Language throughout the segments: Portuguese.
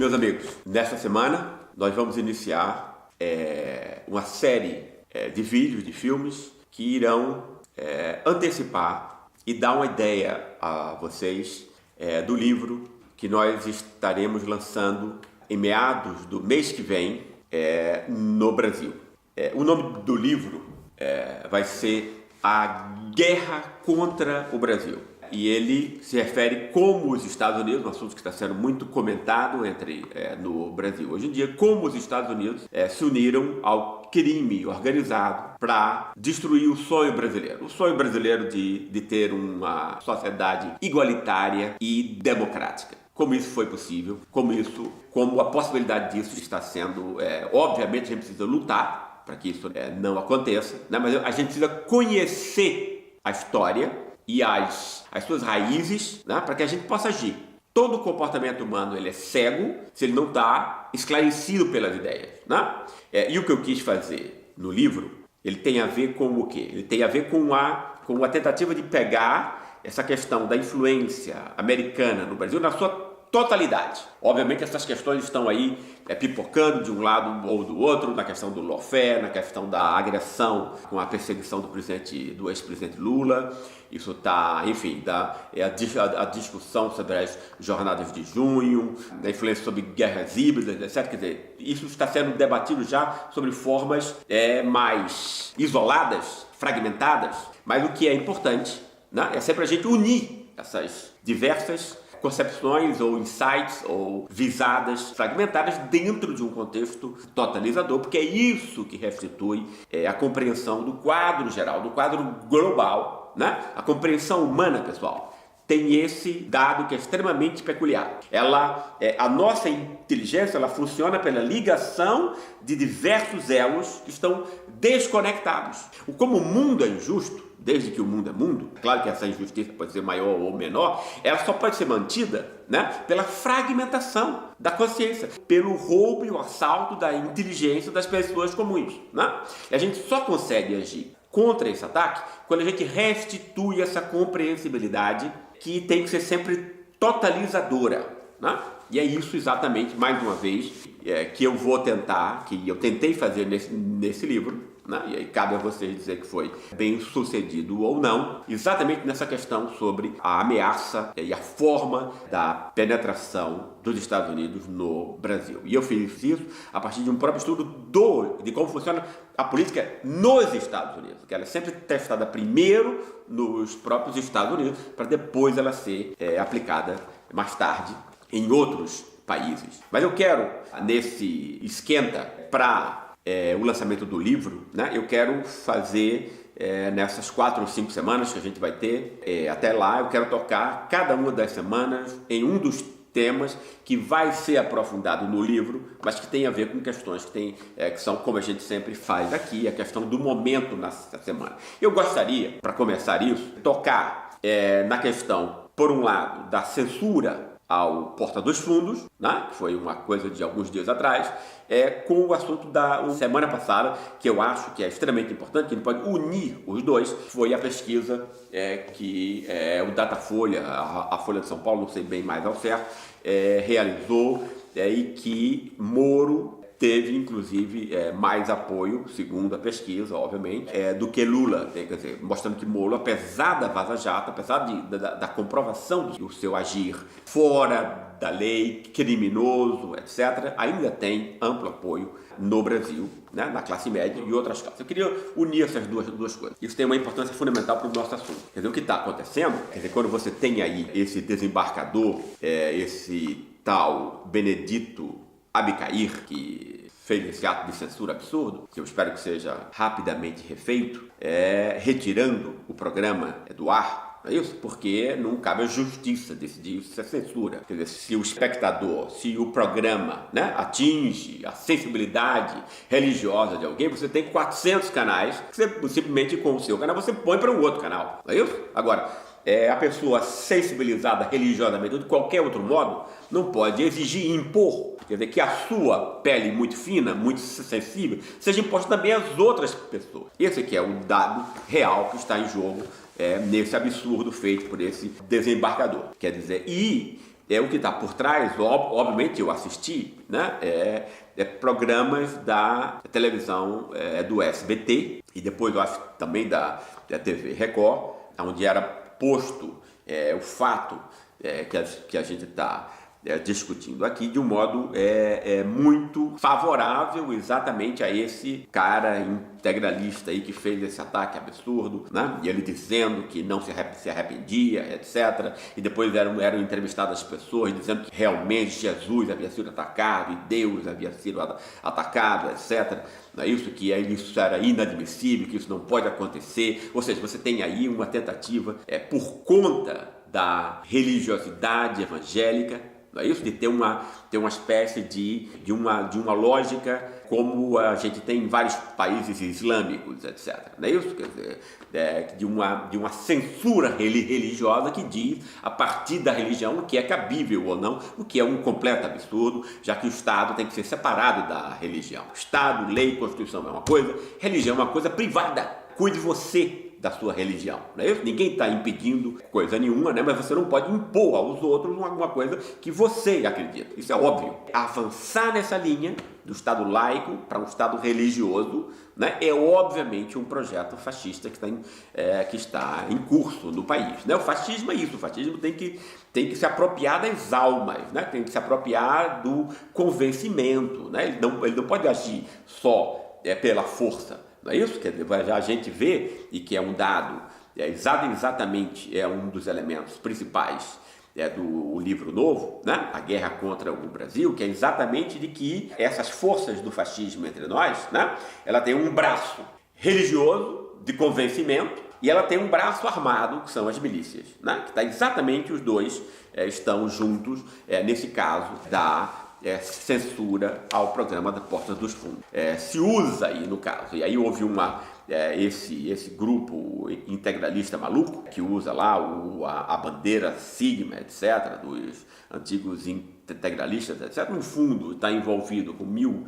Meus amigos, nesta semana nós vamos iniciar uma série de vídeos, de filmes que irão antecipar e dar uma ideia a vocês do livro que nós estaremos lançando em meados do mês que vem no Brasil. O nome do livro vai ser A Guerra contra o Brasil. E ele se refere como os Estados Unidos, um assunto que está sendo muito comentado no Brasil hoje em dia, como os Estados Unidos se uniram ao crime organizado para destruir o sonho brasileiro. O sonho brasileiro de ter uma sociedade igualitária e democrática. Como isso foi possível, como a possibilidade disso está sendo, obviamente a gente precisa lutar para que isso não aconteça, né? Mas a gente precisa conhecer a história e as suas raízes, né, para que a gente possa agir. Todo comportamento humano ele é cego se ele não está esclarecido pelas ideias, né? E o que eu quis fazer no livro, ele tem a ver com o quê? Ele tem a ver com a tentativa de pegar essa questão da influência americana no Brasil na sua totalidade. Obviamente essas questões estão aí pipocando de um lado ou do outro, na questão do lawfare, na questão da agressão com a perseguição do ex-presidente Lula. Isso está, enfim, a discussão sobre as jornadas de junho, a influência sobre guerras híbridas, etc. Quer dizer, isso está sendo debatido já sobre formas mais isoladas, fragmentadas, mas o que é importante, né, é sempre a gente unir essas diversas concepções ou insights ou visadas fragmentadas dentro de um contexto totalizador, porque é isso que restitui a compreensão do quadro geral, do quadro global, né? A compreensão humana, pessoal, tem esse dado que é extremamente peculiar. A nossa inteligência, ela funciona pela ligação de diversos elos que estão desconectados. Como o mundo é injusto, desde que o mundo é mundo, claro que essa injustiça pode ser maior ou menor, ela só pode ser mantida, né, pela fragmentação da consciência, pelo roubo e o assalto da inteligência das pessoas comuns, né? E a gente só consegue agir contra esse ataque quando a gente restitui essa compreensibilidade que tem que ser sempre totalizadora, né? E é isso exatamente, mais uma vez, que eu tentei fazer nesse livro, né? E aí cabe a vocês dizer que foi bem sucedido ou não, exatamente nessa questão sobre a ameaça e a forma da penetração dos Estados Unidos no Brasil. E eu fiz isso a partir de um próprio estudo de como funciona a política nos Estados Unidos, que ela é sempre testada primeiro nos próprios Estados Unidos, para depois ela ser aplicada mais tarde em outros países. Mas eu quero, nesse esquenta para o lançamento do livro, né, eu quero fazer nessas 4 ou 5 semanas que a gente vai ter, até lá eu quero tocar cada uma das semanas em um dos temas que vai ser aprofundado no livro, mas que tem a ver com questões que são, como a gente sempre faz aqui, a questão do momento na semana. Eu gostaria, para começar isso, tocar na questão, por um lado, da censura ao Porta dos Fundos, né, que foi uma coisa de alguns dias atrás, com o assunto da semana passada, que eu acho que é extremamente importante, que a gente pode unir os dois, foi a pesquisa que o Datafolha, a Folha de São Paulo, não sei bem mais ao certo, realizou, e que Moro teve, inclusive, mais apoio, segundo a pesquisa, obviamente, do que Lula. Quer dizer, mostrando que Moro, apesar da Vaza Jato, apesar da comprovação do seu agir fora da lei, criminoso, etc., ainda tem amplo apoio no Brasil, né, na classe média e outras classes. Eu queria unir essas duas coisas. Isso tem uma importância fundamental para o nosso assunto. Quer dizer, o que está acontecendo, quer dizer, quando você tem aí esse desembarcador, esse tal Benedito Abicair, que fez esse ato de censura absurdo, que eu espero que seja rapidamente refeito, retirando o programa do ar, não é isso? Porque não cabe a justiça decidir isso, é censura. Quer dizer, se o espectador, se o programa, né, atinge a sensibilidade religiosa de alguém, você tem 400 canais, que você simplesmente com o seu canal você põe para um outro canal, não é isso? Agora, a pessoa sensibilizada religiosamente ou de qualquer outro modo não pode exigir e impor, quer dizer, que a sua pele muito fina, muito sensível, seja imposta também às outras pessoas. Esse aqui é o dado real que está em jogo nesse absurdo feito por esse desembargador. Quer dizer, e o que está por trás, obviamente eu assisti, né, programas da televisão do SBT e depois eu acho também da TV Record, onde era posto o fato que a gente está discutindo aqui de um modo muito favorável exatamente a esse cara integralista aí que fez esse ataque absurdo, né? E ele dizendo que não se arrependia, etc. E depois eram entrevistadas as pessoas dizendo que realmente Jesus havia sido atacado e Deus havia sido atacado, etc. Não é isso? Que isso era inadmissível, que isso não pode acontecer. Ou seja, você tem aí uma tentativa por conta da religiosidade evangélica, não é isso? De ter uma espécie de uma lógica como a gente tem em vários países islâmicos, etc. Não é isso? Quer dizer, de uma censura religiosa que diz, a partir da religião, o que é cabível ou não, o que é um completo absurdo, já que o Estado tem que ser separado da religião. Estado, lei, Constituição é uma coisa, religião é uma coisa privada. Cuide você da sua religião, não é isso? Ninguém está impedindo coisa nenhuma, né? Mas você não pode impor aos outros alguma coisa que você acredita. Isso é óbvio. Avançar nessa linha do Estado laico para um Estado religioso, né, é obviamente um projeto fascista que está em curso no país, né? O fascismo é isso. O fascismo tem que se apropriar das almas, né? Tem que se apropriar do convencimento, né? Ele não pode agir só pela força. Não é isso? Quer dizer, a gente vê, e que é um dado, exatamente um dos elementos principais do livro novo, né? A Guerra contra o Brasil, que é exatamente de que essas forças do fascismo entre nós, né? Ela tem um braço religioso de convencimento e ela tem um braço armado, que são as milícias, né? Que está exatamente os dois estão juntos nesse caso da censura ao programa da Porta dos Fundos. Se usa aí no caso, e aí houve esse grupo integralista maluco que usa lá a bandeira Sigma, etc., dos antigos integralistas, etc., no fundo está envolvido com 1000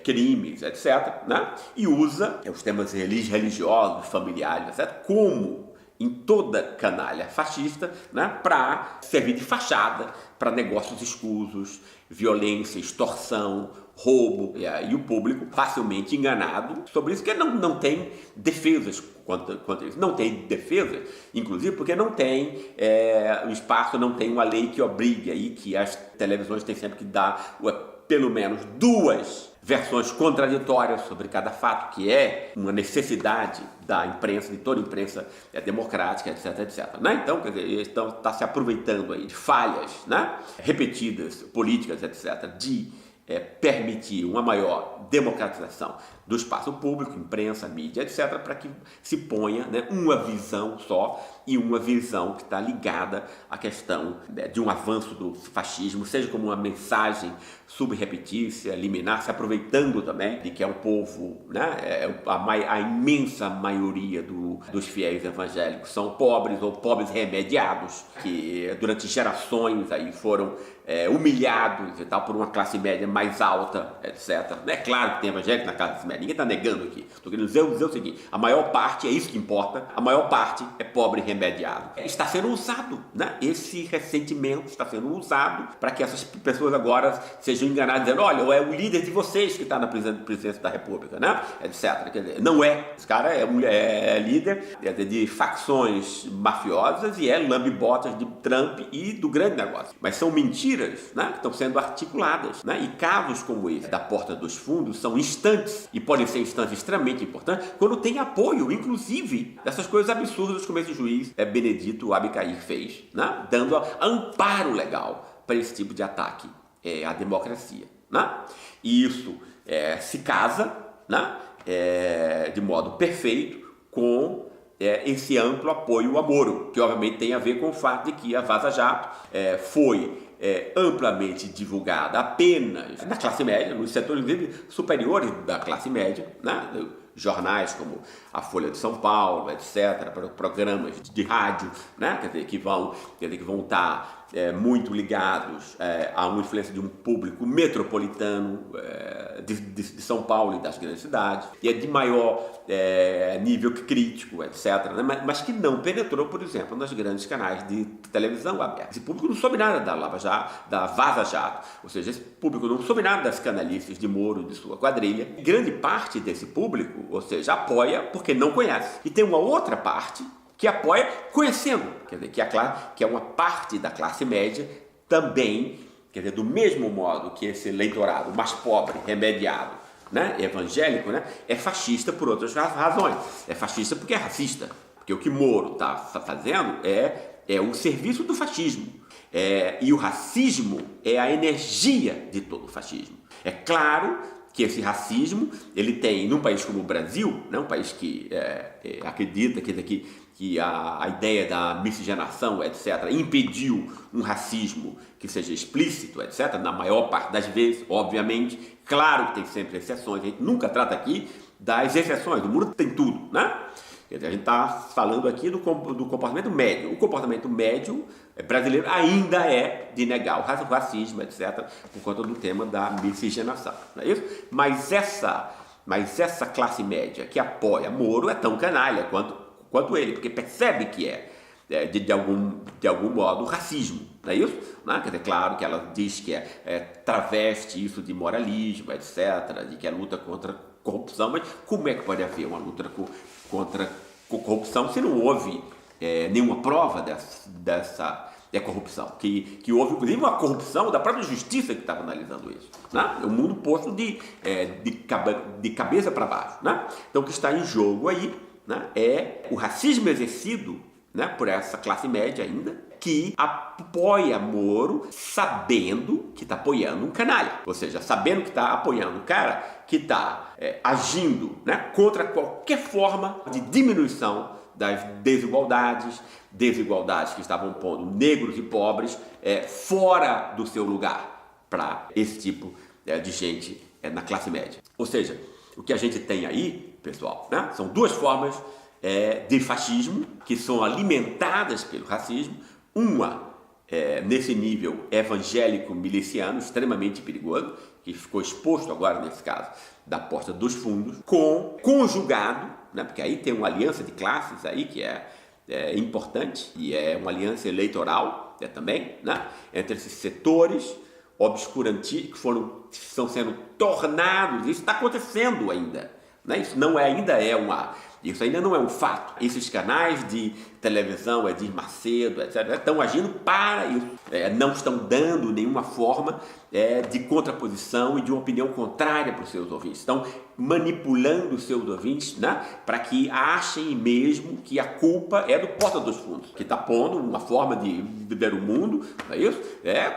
crimes, etc., né? E usa os temas religiosos, familiares, etc., como em toda canalha fascista, né, para servir de fachada para negócios escusos, violência, extorsão, roubo, e o público facilmente enganado sobre isso, porque não tem defesas quanto a isso. Não tem defesa, inclusive porque não tem o espaço, não tem uma lei que obrigue aí que as televisões têm sempre que dar pelo menos 2 versões contraditórias sobre cada fato, que é uma necessidade da imprensa, de toda a imprensa democrática, etc, etc. Né? Então, quer dizer, está se aproveitando aí de falhas, né, repetidas, políticas, etc, de permitir uma maior democratização do espaço público, imprensa, mídia, etc, para que se ponha, né, uma visão só e uma visão que está ligada à questão de um avanço do fascismo, seja como uma mensagem subrepetícia, liminar, se aproveitando também de que é um povo, né, a imensa maioria dos fiéis evangélicos são pobres ou pobres remediados, que durante gerações aí foram humilhados e tal por uma classe média mais alta, etc. É claro que tem evangélico na classe média, ninguém está negando aqui. Estou querendo dizer o seguinte: a maior parte, é isso que importa, a maior parte é pobre remediado. Está sendo usado, né? Esse ressentimento está sendo usado para que essas pessoas agora sejam enganadas, dizendo: olha, é o líder de vocês que está na presidência da República, né? Etc. Quer dizer, não é. Esse cara é líder de facções mafiosas e lambe-botas de Trump e do grande negócio. Mas são mentiras, né, que estão sendo articuladas, né? E casos como esse da Porta dos Fundos são instantes, e podem ser instantes extremamente importantes, quando tem apoio, inclusive, dessas coisas absurdas como esse juiz Benedito Abicair fez, né? Dando amparo legal para esse tipo de ataque à democracia, né? E isso se casa, né, de modo perfeito com esse amplo apoio a Moro, que obviamente tem a ver com o fato de que a Vaza Jato foi amplamente divulgada apenas na classe média, nos setores superiores da classe média, né? Jornais como a Folha de São Paulo, etc., programas de rádio, né? Quer dizer, que vão estar muito ligados a uma influência de um público metropolitano de São Paulo e das grandes cidades, e é de maior nível crítico, etc., né? Mas que não penetrou, por exemplo, nos grandes canais de televisão aberta. Esse público não soube nada da Lava Jato, da Vaza Jato, ou seja, esse público não soube nada das canalices de Moro e de sua quadrilha. Grande parte desse público, ou seja, apoia porque não conhece. E tem uma outra parte que apoia conhecendo, quer dizer, que é uma parte da classe média também, quer dizer, do mesmo modo que esse eleitorado mais pobre, remediado, né, evangélico, né, é fascista por outras razões. É fascista porque é racista, porque o que Moro está fazendo é o serviço do fascismo. E o racismo é a energia de todo o fascismo. É claro que esse racismo, ele tem, num país como o Brasil, né, um país que acredita que a ideia da miscigenação, etc., impediu um racismo que seja explícito, etc., na maior parte das vezes, obviamente. Claro que tem sempre exceções, a gente nunca trata aqui das exceções, o mundo tem tudo, né? Quer dizer, a gente está falando aqui do comportamento médio. O comportamento médio brasileiro ainda é de negar o racismo, etc., por conta do tema da miscigenação, não é isso? Mas essa classe média que apoia Moro é tão canalha quanto ele, porque percebe que de algum modo racismo, não é isso? Não? Quer dizer, claro que ela diz que traveste isso de moralismo, etc., de que é luta contra corrupção, mas como é que pode haver uma luta contra corrupção se não houve nenhuma prova dessa corrupção? Que houve, inclusive, uma corrupção da própria justiça que estava analisando isso. Né? O mundo posto de cabeça para baixo. Né? Então, o que está em jogo aí, né, é o racismo exercido, né, por essa classe média ainda, que apoia Moro sabendo que está apoiando um canalha. Ou seja, sabendo que está apoiando um cara que está agindo, né, contra qualquer forma de diminuição das desigualdades que estavam pondo negros e pobres fora do seu lugar para esse tipo de gente na classe média. Ou seja, o que a gente tem aí, pessoal, né, são duas formas de fascismo que são alimentadas pelo racismo. Uma nesse nível evangélico miliciano extremamente perigoso, que ficou exposto agora nesse caso da Porta dos Fundos, conjugado, né, porque aí tem uma aliança de classes aí que é importante e é uma aliança eleitoral também, né, entre esses setores obscurantistas que estão sendo tornados. Isso está acontecendo ainda, né? Isso ainda não é um fato. Esses canais de televisão, Edir Macedo, etc., estão agindo para isso. Não estão dando nenhuma forma de contraposição e de uma opinião contrária para os seus ouvintes. Estão manipulando os seus ouvintes, né, para que achem mesmo que a culpa é do Porta dos Fundos, que está pondo uma forma de ver o mundo, não é isso?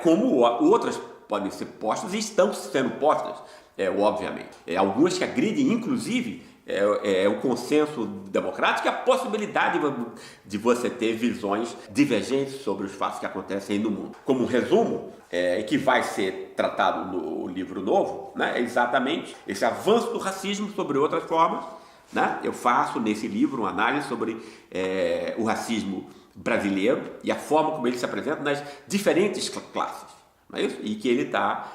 Como outras podem ser postas e estão sendo postas, obviamente. Algumas que agridem, inclusive, o consenso democrático e a possibilidade de você ter visões divergentes sobre os fatos que acontecem no mundo. Como um resumo, que vai ser tratado no livro novo, né, é exatamente esse avanço do racismo sobre outras formas. Né? Eu faço nesse livro uma análise sobre o racismo brasileiro e a forma como ele se apresenta nas diferentes classes. Não é isso? E que ele está,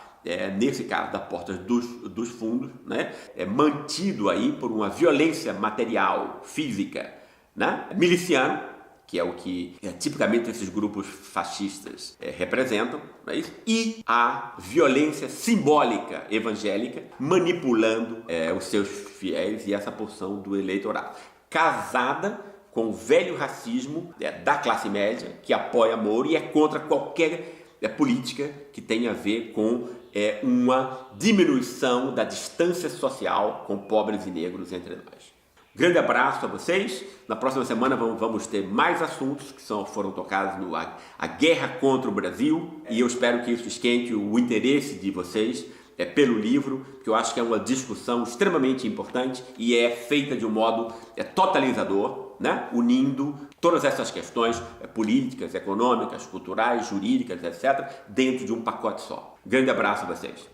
nesse caso da Porta dos Fundos, né, mantido aí por uma violência material, física, né, miliciana, que é o que tipicamente esses grupos fascistas representam, não é isso? E a violência simbólica evangélica manipulando os seus fiéis e essa porção do eleitorado, casada com o velho racismo da classe média que apoia Moro e é contra qualquer política que tenha a ver com uma diminuição da distância social com pobres e negros entre nós. Grande abraço a vocês. Na próxima semana vamos ter mais assuntos que foram tocados no a guerra contra o Brasil, e eu espero que isso esquente o interesse de vocês pelo livro, que eu acho que é uma discussão extremamente importante e é feita de um modo totalizador, né? Unindo todas essas questões políticas, econômicas, culturais, jurídicas, etc., dentro de um pacote só. Grande abraço a vocês.